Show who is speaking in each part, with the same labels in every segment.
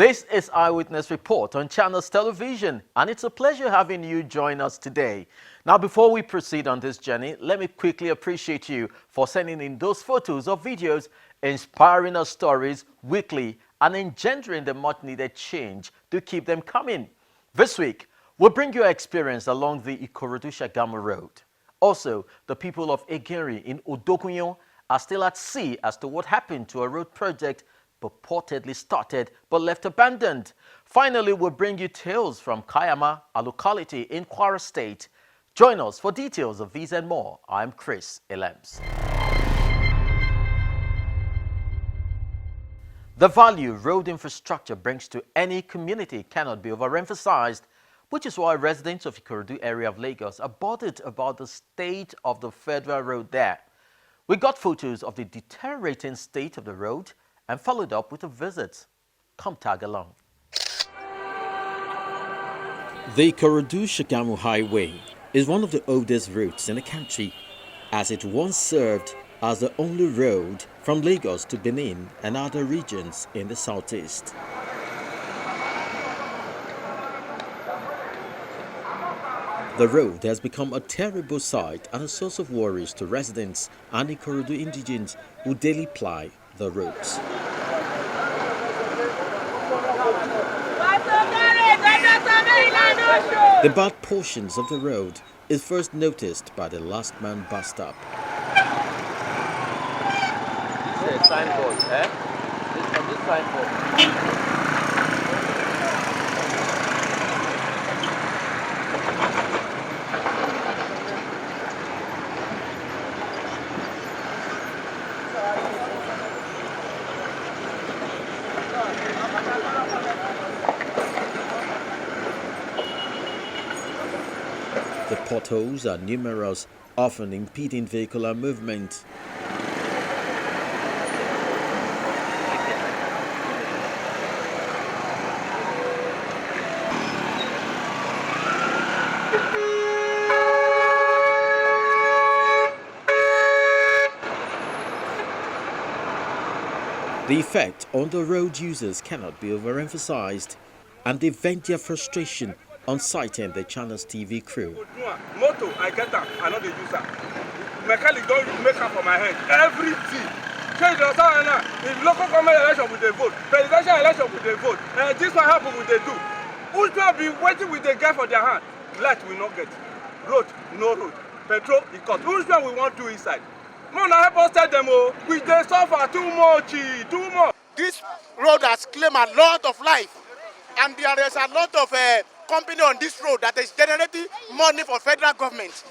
Speaker 1: This is Eyewitness Report on Channels Television, and it's a pleasure having you join us today. Now, before we proceed on this journey, let me quickly appreciate you for sending in those photos or videos, inspiring us stories weekly and engendering the much-needed change to keep them coming. This week, we'll bring you our experience along the Ikorodu-Shagamu road. Also, the people of Egeri in Odogunyan are still at sea as to what happened to a road project purportedly started but left abandoned. Finally, we'll bring you tales from Kayama, a locality in Kwara State. Join us for details of these and more. I'm Chris Elems. The value road infrastructure brings to any community cannot be overemphasized, which is why residents of Ikorodu area of Lagos are bothered about the state of the federal road there. We got photos of the deteriorating state of the road and followed up with a visit. Come tag along. The Ikorodu-Shagamu Highway is one of the oldest routes in the country, as it once served as the only road from Lagos to Benin and other regions in the southeast. The road has become a terrible sight and a source of worries to residents and Ikorodu indigents who daily ply the roads. The bad portions of the road is first noticed by the last man bus stop.
Speaker 2: This is a signboard, this signboard.
Speaker 1: The potholes are numerous, often impeding vehicular movement. The effect on the road users cannot be overemphasized, and they vent their frustration on sighting the channel's TV crew.
Speaker 3: Moto, I get that, I know the user. Mechanic don't make up for my head. Everything. Change the sound now. If local government election with the vote, presidential election with the vote, this one happen with the do. Which one be waiting with the guy for their hand? Light will not get. Road, no road. Petrol, it cost. Which one we want to inside? Mona help us tell them, oh, we they suffer too much, too much.
Speaker 4: This road has claimed a lot of life, and there is a lot of company on this road that is generating money for federal government.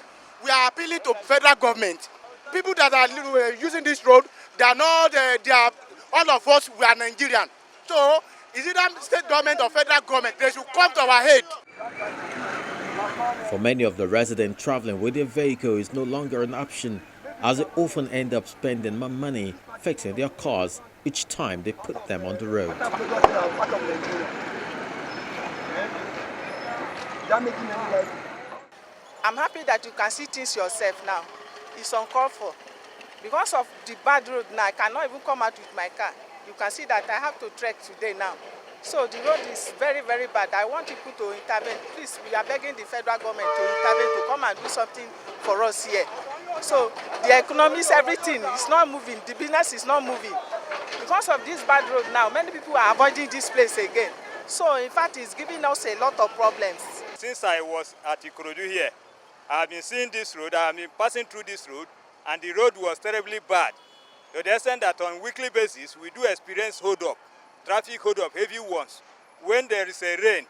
Speaker 4: We are appealing to federal government. People that are using this road, they are not, they are, all of us, we are Nigerian. So, is it the state government or federal government? They should come to our head.
Speaker 1: For many of the residents, traveling with their vehicle is no longer an option, as they often end up spending more money fixing their cars each time they put them on the road.
Speaker 5: I'm happy that you can see things yourself now. It's uncalled for. Because of the bad road now, I cannot even come out with my car. You can see that I have to trek today now. So the road is very, very bad. I want people to intervene. Please, we are begging the federal government to intervene, to come and do something for us here. So the economies, everything is not moving. The business is not moving. Because of this bad road now, many people are avoiding this place again. So in fact, it's giving us a lot of problems.
Speaker 3: Since I was at Ikorodu here, I have been seeing this road, I have been passing through this road, and the road was terribly bad. To the extent that on a weekly basis, we do experience hold-up, traffic hold-up, heavy ones. When there is a rain,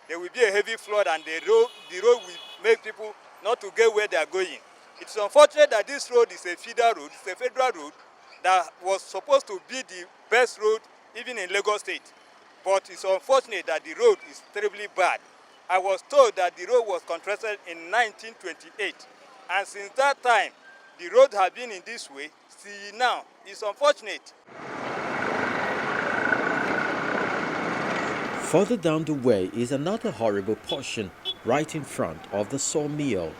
Speaker 3: there will be a heavy flood, and the road will make people not to get where they are going. It's unfortunate that this road is a feeder road, it's a federal road that was supposed to be the best road even in Lagos State. But it's unfortunate that the road is terribly bad. I was told that the road was constructed in 1928, and since that time, the road has been in this way. See now, it's unfortunate.
Speaker 1: Further down the way is another horrible portion right in front of the sawmill.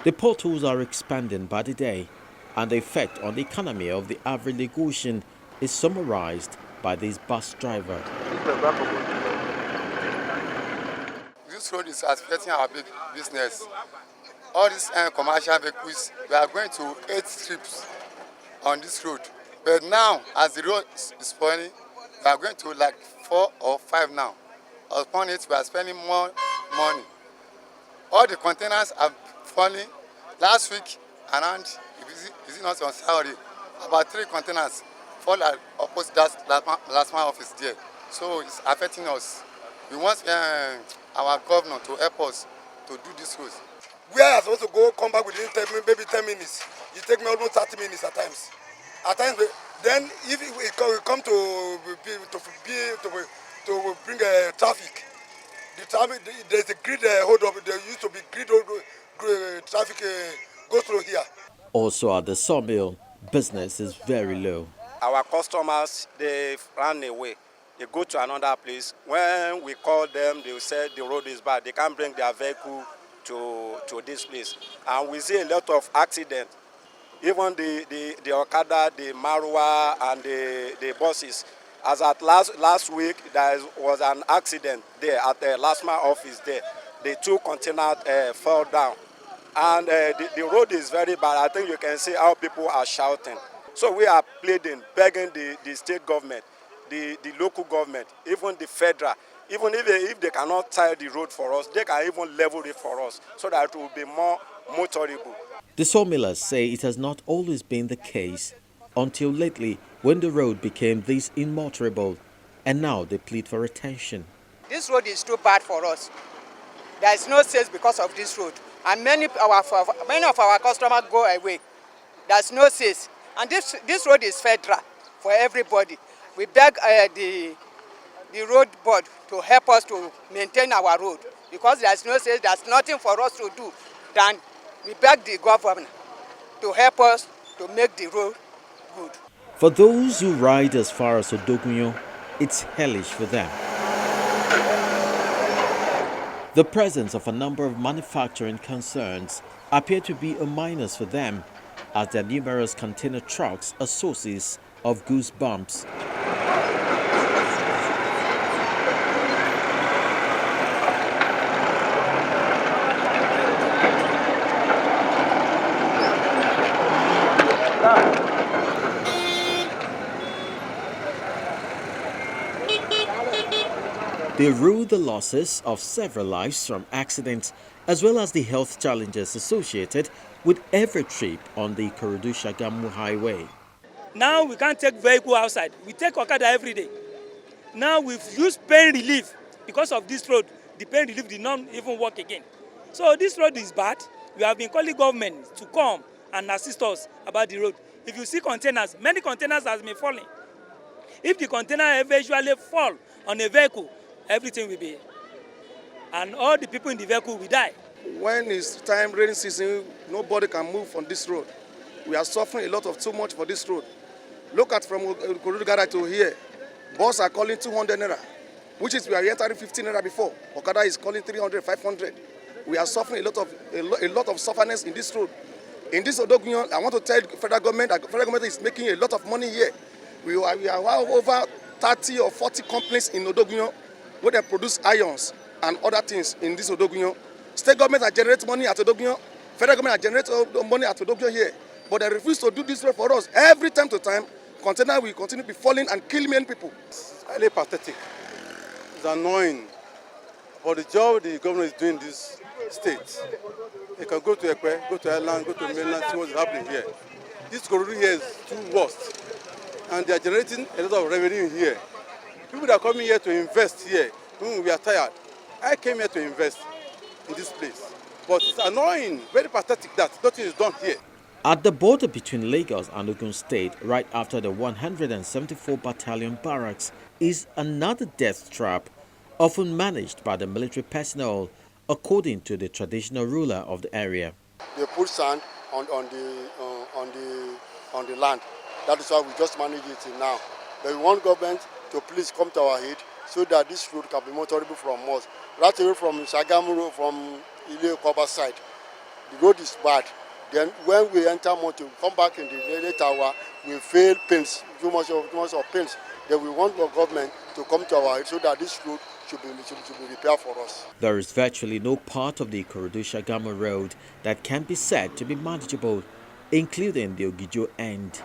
Speaker 1: The potholes are expanding by the day, and the effect on the economy of the average Lagosian is summarized by this bus driver.
Speaker 6: This road is affecting our big business. All these commercial vehicles, we are going to 8 trips on this road. But now, as the road is spoiling, we are going to like 4 or 5 now. Upon it, we are spending more money. All the containers are falling. Last week, around, is it not on Saturday, about 3 containers fall at opposite that last man office there. So it's affecting us. We want our governor to help us to do this road.
Speaker 7: Where I was supposed to go, come back within maybe 10 minutes. It takes me almost 30 minutes at times. Then if we come to bring traffic, there's a grid hold up. There used to be grid traffic go through here.
Speaker 1: Also at the sawmill, business is very low.
Speaker 8: Our customers, they ran away. They go to another place. When we call them, they say the road is bad. They can't bring their vehicle to this place. And we see a lot of accidents. Even the Okada, the Marwa, and the buses. As at last week, there was an accident there at the last mile office there. The 2 containers fell down. And the road is very bad. I think you can see how people are shouting. So we are pleading, begging the state government, the local government, even the federal, even if they cannot tile the road for us, they can even level it for us so that it will be more motorable.
Speaker 1: The sawmillers say it has not always been the case until lately when the road became this immotorable, and now they plead for attention.
Speaker 9: This road is too bad for us. There is no sales because of this road, and many of our customers go away. There's no sales, and this road is federal for everybody. We beg the road board to help us to maintain our road because there's no sales. There's nothing for us to do. Then we beg the government to help us to make the road good.
Speaker 1: For those who ride as far as Odogunyo, it's hellish for them. The presence of a number of manufacturing concerns appear to be a minus for them, as their numerous container trucks are sources of goosebumps. They rue the losses of several lives from accidents, as well as the health challenges associated with every trip on the Ikorodu-Shagamu highway.
Speaker 10: Now we can't take vehicle outside. We take Okada every day. Now we've used pain relief because of this road. The pain relief did not even work again. So this road is bad. We have been calling government to come and assist us about the road. If you see containers, many containers have been falling. If the container eventually fall on a vehicle, everything will be, and all the people in the vehicle will die.
Speaker 7: When it's time, rainy season, nobody can move on this road. We are suffering a lot of too much for this road. Look at from Ikorodu to here. Bus are calling 200 naira, which is we are entering 15 naira before. Okada is calling 300, 500. We are suffering a lot of sufferness in this road. In this Odogunyo, I want to tell the federal government that the federal government is making a lot of money here. We are over 30 or 40 companies in Odogunyo where they produce irons and other things in this Odogunyo. State government are generating money at Odogunyo. Federal government are generating money at Odogunyo here. But they refuse to do this road for us. Every time to time, container will continue to be falling and kill many people.
Speaker 11: It's highly pathetic. It's annoying. For the job the government is doing in this state, they can go to Ekwe, go to Island, go to mainland, see what's happening here. This corridor here is too worst. And they are generating a lot of revenue here. People that are coming here to invest here, we are tired. I came here to invest in this place. But it's annoying, very pathetic that nothing is done here.
Speaker 1: At the border between Lagos and Ogun State, right after the 174 Battalion Barracks, is another death trap, often managed by the military personnel, according to the traditional ruler of the area.
Speaker 6: They put sand on the land. That is why we just manage it now. But we want government to please come to our aid so that this road can be motorable from us. Right away from Shagamu Road, from Ile Koba side. the road is bad. Then when we enter motor, come back in the late hour, we feel pains, too much of pains. Then we want the government to come to our aid so that this road should be repaired for us.
Speaker 1: There is virtually no part of the Ikorodu-Shagamu road that can be said to be manageable, including the Ogijo end.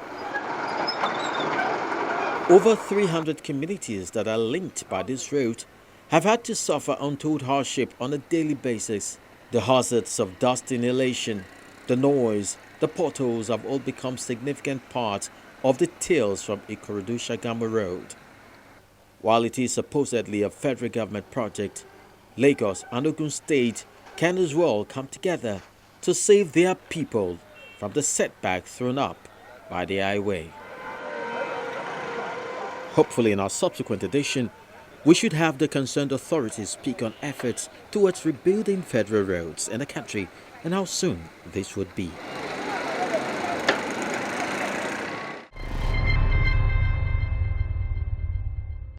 Speaker 1: Over 300 communities that are linked by this route have had to suffer untold hardship on a daily basis. The hazards of dust inhalation, the noise, the potholes have all become significant parts of the tales from Ikorodu-Shagamu Road. While it is supposedly a federal government project, Lagos and Ogun State can as well come together to save their people from the setback thrown up by the highway. Hopefully in our subsequent edition, we should have the concerned authorities speak on efforts towards rebuilding federal roads in the country and how soon this would be.